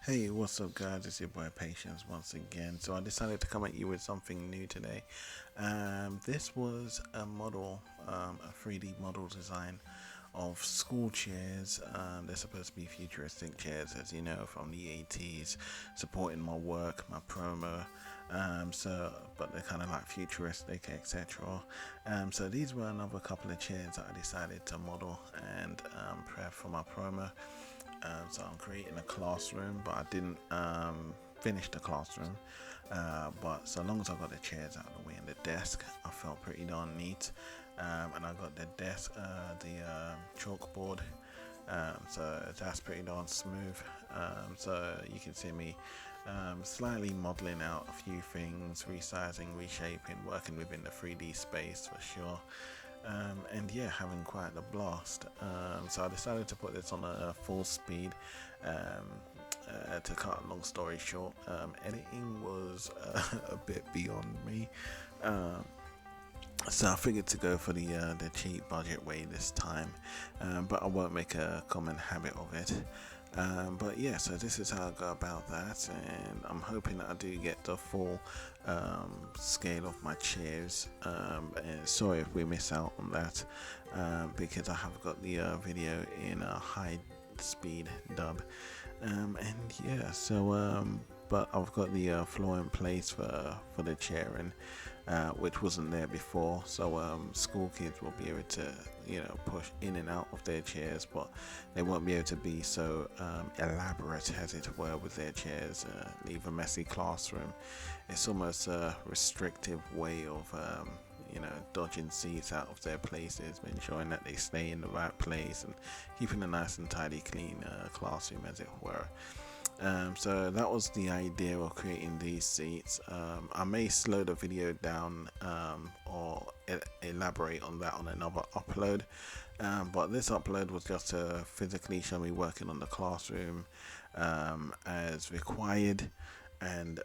Hey, what's up, guys? It's your boy Patience once again. So I decided to come at you with something new today. This was a model, a 3D model design of school chairs. They're supposed to be futuristic chairs, as you know, from the 80s, supporting my work, my promo. But they're kind of like futuristic, etc. So these were another couple of chairs that I decided to model and prep for my promo. So I'm creating a classroom, but I didn't finish the classroom. But so long as I got the chairs out of the way and the desk, I felt pretty darn neat. And I got the desk, the chalkboard. So that's pretty darn smooth. So you can see me slightly modeling out a few things, resizing, reshaping, working within the 3D space for sure. And yeah, having quite the blast. So I decided to put this on a full speed. To cut a long story short, editing was a bit beyond me. Um, so I figured to go for the cheap budget way this time, but I won't make a common habit of it. But yeah, so this is how I go about that, and I'm hoping that I do get the full scale of my chairs. And sorry if we miss out on that, because I have got the video in a high speed dub. And yeah, but I've got the floor in place for the chair, and which wasn't there before. So school kids will be able to, push in and out of their chairs, but they won't be able to be so elaborate, as it were, with their chairs. Leave a messy classroom. It's almost a restrictive way of dodging seats out of their places, ensuring that they stay in the right place and keeping a nice and tidy, clean classroom, as it were. So that was the idea of creating these seats. I may slow the video down or elaborate on that on another upload. But this upload was just to physically show me working on the classroom as required, and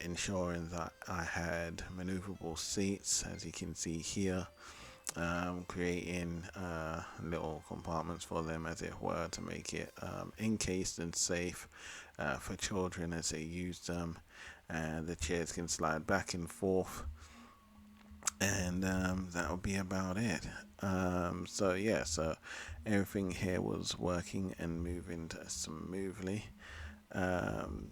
ensuring that I had maneuverable seats, as you can see here. Creating little compartments for them, as it were, to make it encased and safe for children as they use them. And the chairs can slide back and forth, and that would be about it. So yeah, so everything here was working and moving smoothly. Um,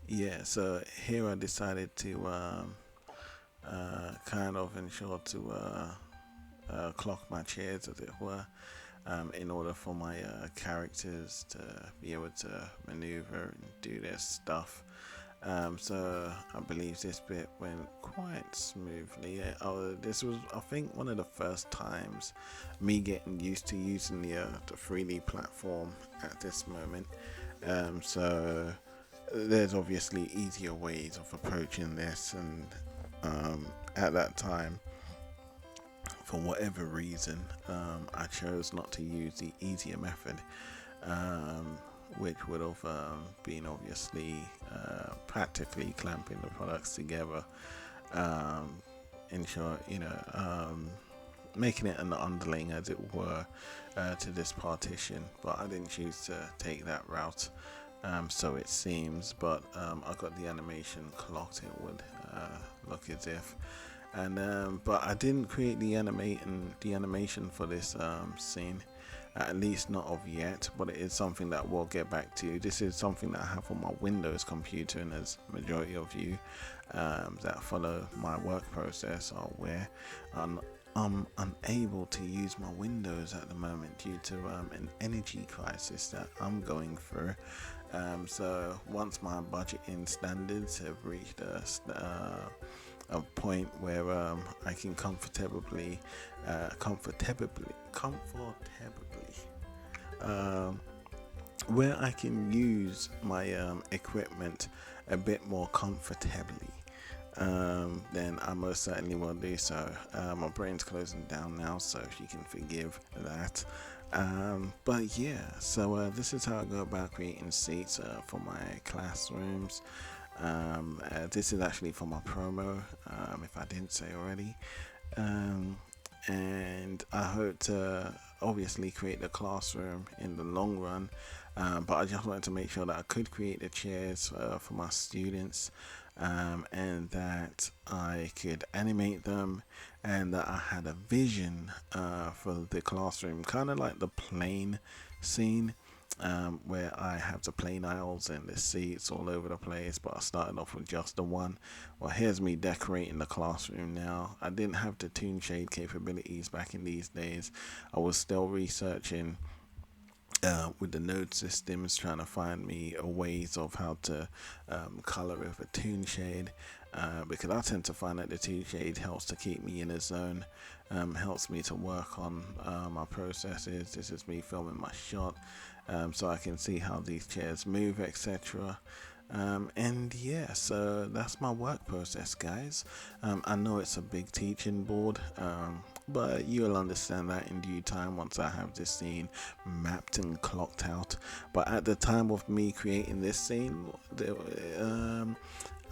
yeah, so here I decided to kind of ensure to clock my chairs, as it were, in order for my characters to be able to maneuver and do their stuff. So I believe this bit went quite smoothly. This was, I think, one of the first times me getting used to using the 3D platform at this moment. So there's obviously easier ways of approaching this, and at that time, for whatever reason, I chose not to use the easier method, which would have been obviously practically clamping the products together, um, ensure making it an underling, as it were, to this partition. But I didn't choose to take that route. So it seems, but I got the animation clocked. It would look as if, and but I didn't create the animation for this scene, at least not of yet. But it is something that we'll get back to. This is something that I have on my Windows computer, and as majority of you that follow my work process are aware, I'm unable to use my Windows at the moment due to an energy crisis that I'm going through. So once my budgeting standards have reached a point where I can comfortably, um, where I can use my equipment a bit more comfortably, then I most certainly will do so. My brain's closing down now, so if you can forgive that. But yeah, so this is how I go about creating seats for my classrooms. This is actually for my promo, if I didn't say already. Um, and I hope to obviously create the classroom in the long run. But I just wanted to make sure that I could create the chairs for my students, and that I could animate them, and that I had a vision for the classroom, kind of like the plane scene, where I have the plane aisles and the seats all over the place. But I started off with just the one. Well, here's me decorating the classroom now. I didn't have the toon shade capabilities back in these days. I was still researching with the node systems, trying to find me ways of how to color with a toon shade, because I tend to find that the toon shade helps to keep me in a zone, helps me to work on my processes. This is me filming my shot, so I can see how these chairs move, etc. And yeah, so that's my work process, guys. I know it's a big teaching board, but you'll understand that in due time once I have this scene mapped and clocked out. But at the time of me creating this scene,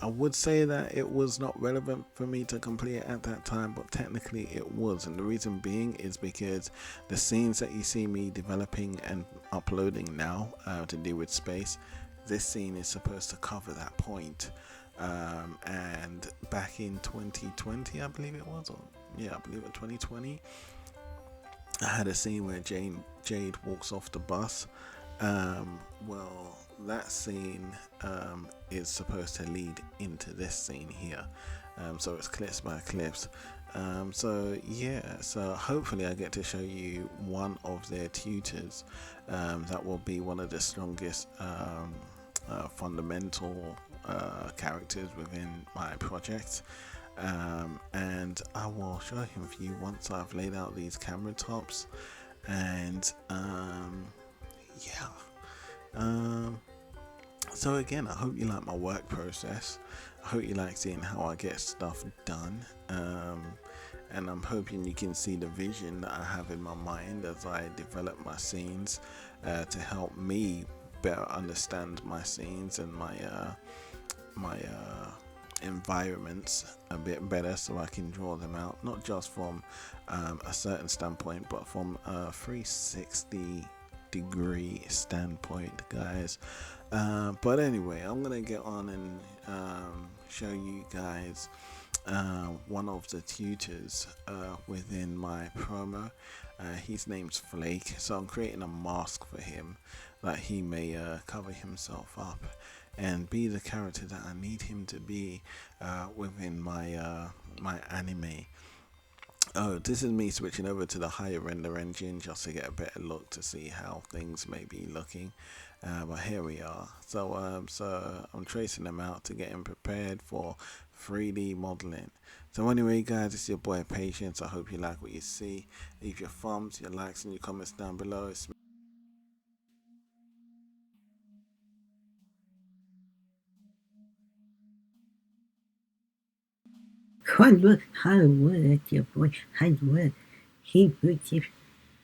I would say that it was not relevant for me to complete it at that time, but technically it was. And the reason being is because the scenes that you see me developing and uploading now to do with space, this scene is supposed to cover that point. And back in 2020, I believe it was, or yeah, I believe it 2020, I had a scene where Jade walks off the bus. Well, that scene is supposed to lead into this scene here. So it's clips by clips. So yeah, so hopefully I get to show you one of their tutors. That will be one of the strongest fundamental characters within my project. And I will show him for you once I've laid out these camera tops. And yeah. So again, I hope you like my work process. I hope you like seeing how I get stuff done. And I'm hoping you can see the vision that I have in my mind as I develop my scenes to help me better understand my scenes and my environments a bit better, so I can draw them out not just from a certain standpoint, but from a 360-degree standpoint, guys. But anyway, I'm gonna get on and show you guys one of the tutors within my promo. His name's Flake, so I'm creating a mask for him that he may cover himself up and be the character that I need him to be within my my anime. Oh, this is me switching over to the higher render engine just to get a better look to see how things may be looking. But here we are. So I'm tracing them out to get him prepared for 3D modeling. So anyway, guys, it's your boy Patience. I hope you like what you see. Leave your thumbs, your likes, and your comments down below. It's Hard work, your boy. Hard work. He puts it